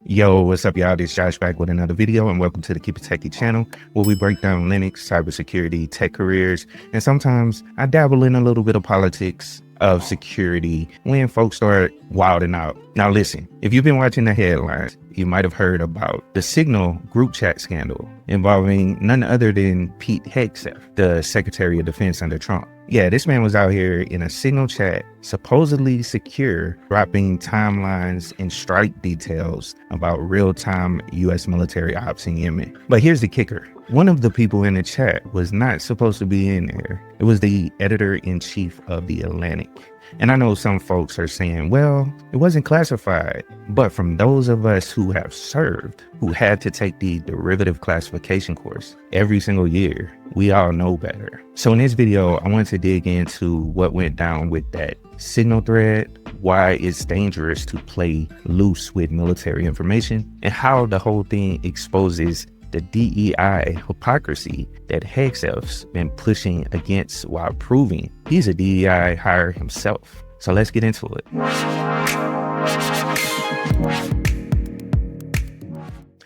Yo, what's up, y'all? This is Josh back with another video, and welcome to the Keep It Techie channel, where we break down Linux, cybersecurity, tech careers, and sometimes I dabble in a little bit of politics of security when folks start wilding out. Now listen, if you've been watching the headlines, you might have heard about the Signal group chat scandal involving none other than Pete Hegseth, the Secretary of Defense under Trump. Yeah, this man was out here in a Signal chat, supposedly secure, dropping timelines and strike details about real-time U.S. military ops in Yemen. But here's the kicker. One of the people in the chat was not supposed to be in there. It was the editor-in-chief of The Atlantic. And I know some folks are saying, well, it wasn't classified. But from those of us who have served, who had to take the derivative classification course every single year, we all know better. So in this video, I wanted to dig into what went down with that Signal thread, why it's dangerous to play loose with military information, and how the whole thing exposes the DEI hypocrisy that Hegseth's been pushing against while proving he's a DEI hire himself. So let's get into it.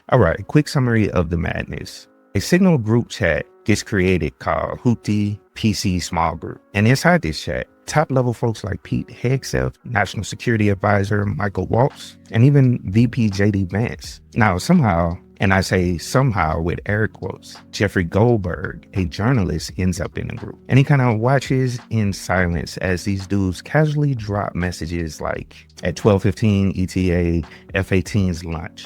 All right, quick summary of the madness. A Signal group chat gets created called Houthi PC Small Group. And inside this chat, top-level folks like Pete Hegseth, National Security Advisor Michael Waltz, and even VP JD Vance. Now, somehow, and I say somehow with air quotes, Jeffrey Goldberg, a journalist, ends up in the group. And he kind of watches in silence as these dudes casually drop messages like, at 12:15 ETA, F-18's launch.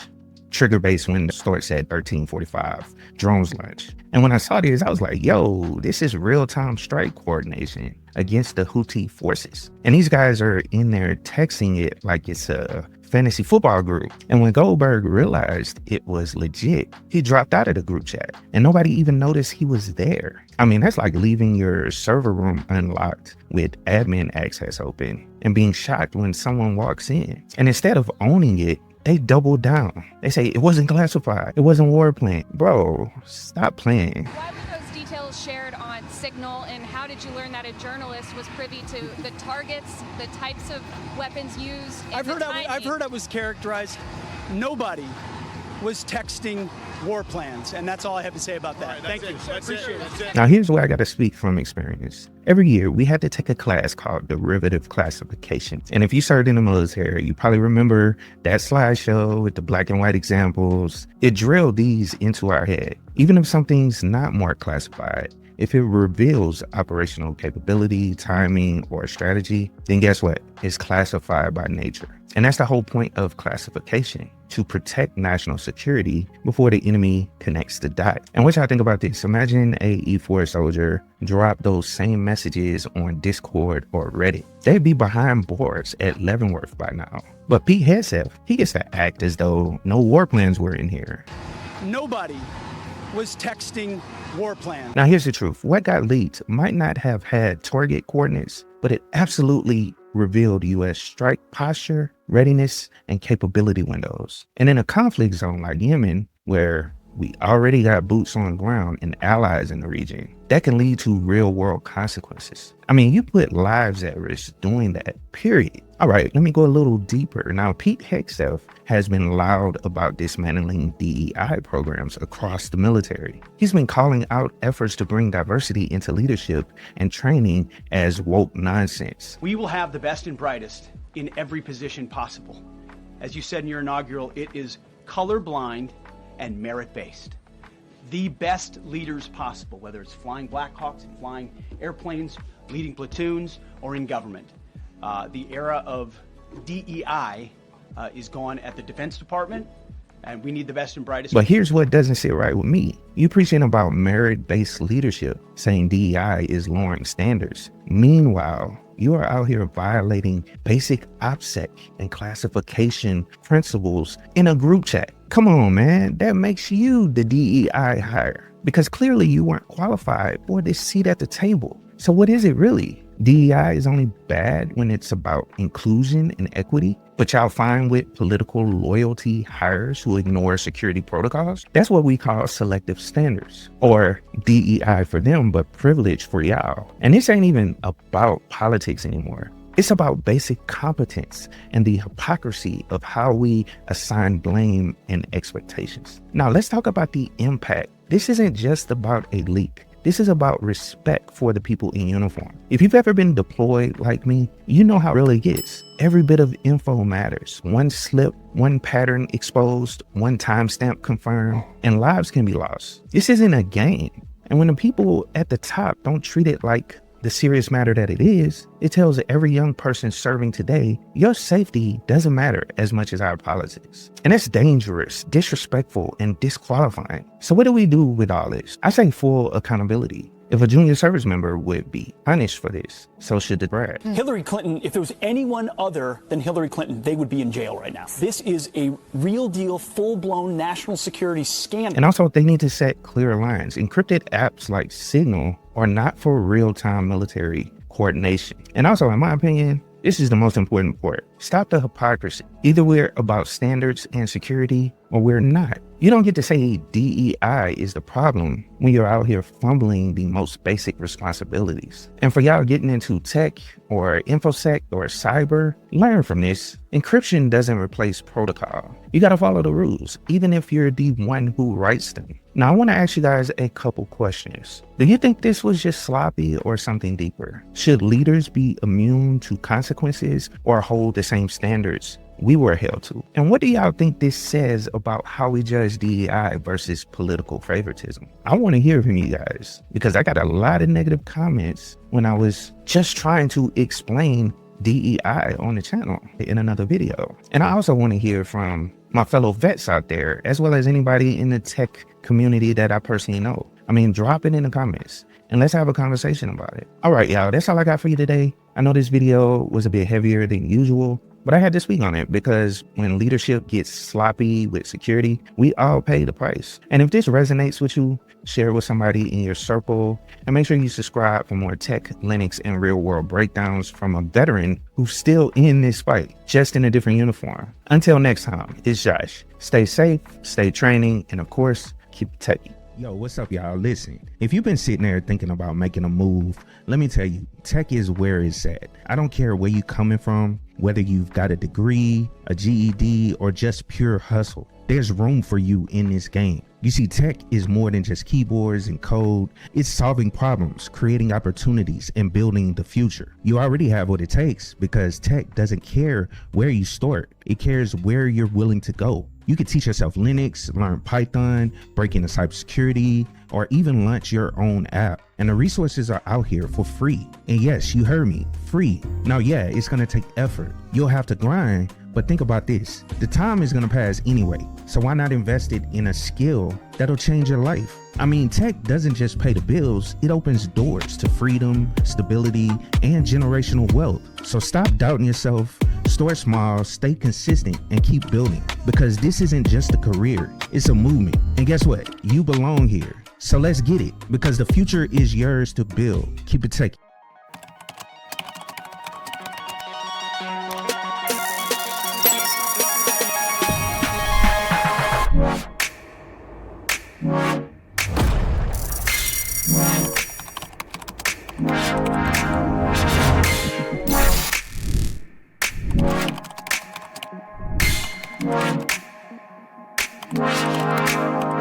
Trigger base window starts at 13:45, drones launch. And when I saw this, I was like, yo, this is real-time strike coordination against the Houthi forces. And these guys are in there texting it like it's a fantasy football group. And when Goldberg realized it was legit, he dropped out of the group chat and nobody even noticed he was there. I mean, that's like leaving your server room unlocked with admin access open and being shocked when someone walks in. And instead of owning it, they double down. They say it wasn't classified. It wasn't warplane. Bro, stop playing. Why were those details shared on Signal, and how did you learn that a journalist was privy to the targets, the types of weapons used? I've heard I was characterized. Nobody was texting war plans, and that's all I have to say about that. Thank you. I appreciate it. Now here's where I got to speak from experience. Every year we had to take a class called derivative classification. And if you served in the military, you probably remember that slideshow with the black and white examples. It drilled these into our head. Even if something's not marked classified, if it reveals operational capability, timing, or strategy, then guess what? It's classified by nature. And that's the whole point of classification, to protect national security before the enemy connects the dot. And what y'all think about this? Imagine a E4 soldier drop those same messages on Discord or Reddit. They'd be behind bars at Leavenworth by now. But Pete Hegseth, he gets to act as though no war plans were in here. Nobody was texting war plans. Now here's the truth. What got leaked might not have had target coordinates, but it absolutely revealed U.S. strike posture, readiness, and capability windows. And in a conflict zone like Yemen, where we already got boots on the ground and allies in the region, that can lead to real world consequences. I mean, you put lives at risk doing that, period. All right, let me go a little deeper. Now, Pete Hegseth has been loud about dismantling DEI programs across the military. He's been calling out efforts to bring diversity into leadership and training as woke nonsense. We will have the best and brightest in every position possible. As you said in your inaugural, it is colorblind and merit-based. The best leaders possible, whether it's flying Black Hawks and flying airplanes, leading platoons, or in government. The era of DEI is gone at the Defense Department, and we need the best and brightest. But here's what doesn't sit right with me. You preaching about merit-based leadership, saying DEI is lowering standards. Meanwhile, you are out here violating basic OPSEC and classification principles in a group chat. Come on, man. That makes you the DEI hire, because clearly you weren't qualified for this seat at the table. So what is it really? DEI is only bad when it's about inclusion and equity, but y'all fine with political loyalty hires who ignore security protocols? That's what we call selective standards, or DEI for them, but privilege for y'all. And this ain't even about politics anymore. It's about basic competence and the hypocrisy of how we assign blame and expectations. Now, let's talk about the impact. This isn't just about a leak. This is about respect for the people in uniform. If you've ever been deployed like me, you know how real it gets. Every bit of info matters. One slip, one pattern exposed, one timestamp confirmed, and lives can be lost. This isn't a game. And when the people at the top don't treat it like the serious matter that it is, it tells every young person serving today, your safety doesn't matter as much as our politics. And that's dangerous, disrespectful, and disqualifying. So what do we do with all this? I say full accountability. If a junior service member would be punished for this, so should the grad. Hillary Clinton, if there was anyone other than Hillary Clinton, they would be in jail right now. This is a real deal, full-blown national security scandal. And also, they need to set clear lines. Encrypted apps like Signal are not for real-time military coordination. And also, in my opinion, this is the most important part. Stop the hypocrisy. Either we're about standards and security or we're not. You don't get to say DEI is the problem when you're out here fumbling the most basic responsibilities. And for y'all getting into tech or infosec or cyber, learn from this. Encryption doesn't replace protocol. You gotta follow the rules, even if you're the one who writes them. Now, I wanna ask you guys a couple questions. Do you think this was just sloppy or something deeper? Should leaders be immune to consequences or hold the same standards we were held to? And what do y'all think this says about how we judge DEI versus political favoritism? I want to hear from you guys because I got a lot of negative comments when I was just trying to explain DEI on the channel in another video. And I also want to hear from my fellow vets out there, as well as anybody in the tech community that I personally know. I mean, drop it in the comments and let's have a conversation about it. All right, y'all, that's all I got for you today. I know this video was a bit heavier than usual, but I had to speak on it because when leadership gets sloppy with security, we all pay the price. And if this resonates with you, share it with somebody in your circle and make sure you subscribe for more tech, Linux, and real world breakdowns from a veteran who's still in this fight, just in a different uniform. Until next time, it's Josh. Stay safe, stay training, and of course, keep it techy. Yo, what's up, y'all? Listen, if you've been sitting there thinking about making a move, let me tell you, tech is where it's at. I don't care where you coming from, whether you've got a degree, a GED, or just pure hustle. There's room for you in this game. You see, tech is more than just keyboards and code. It's solving problems, creating opportunities, and building the future. You already have what it takes because tech doesn't care where you start. It cares where you're willing to go. You can teach yourself Linux, learn Python, break into cybersecurity, or even launch your own app. And the resources are out here for free. And yes, you heard me, free. Now, yeah, it's gonna take effort. You'll have to grind, but think about this. The time is gonna pass anyway. So why not invest it in a skill that'll change your life? I mean, tech doesn't just pay the bills, it opens doors to freedom, stability, and generational wealth. So stop doubting yourself, start small, stay consistent, and keep building. Because this isn't just a career, it's a movement. And guess what? You belong here. So let's get it, because the future is yours to build. Keep it techy. Wow.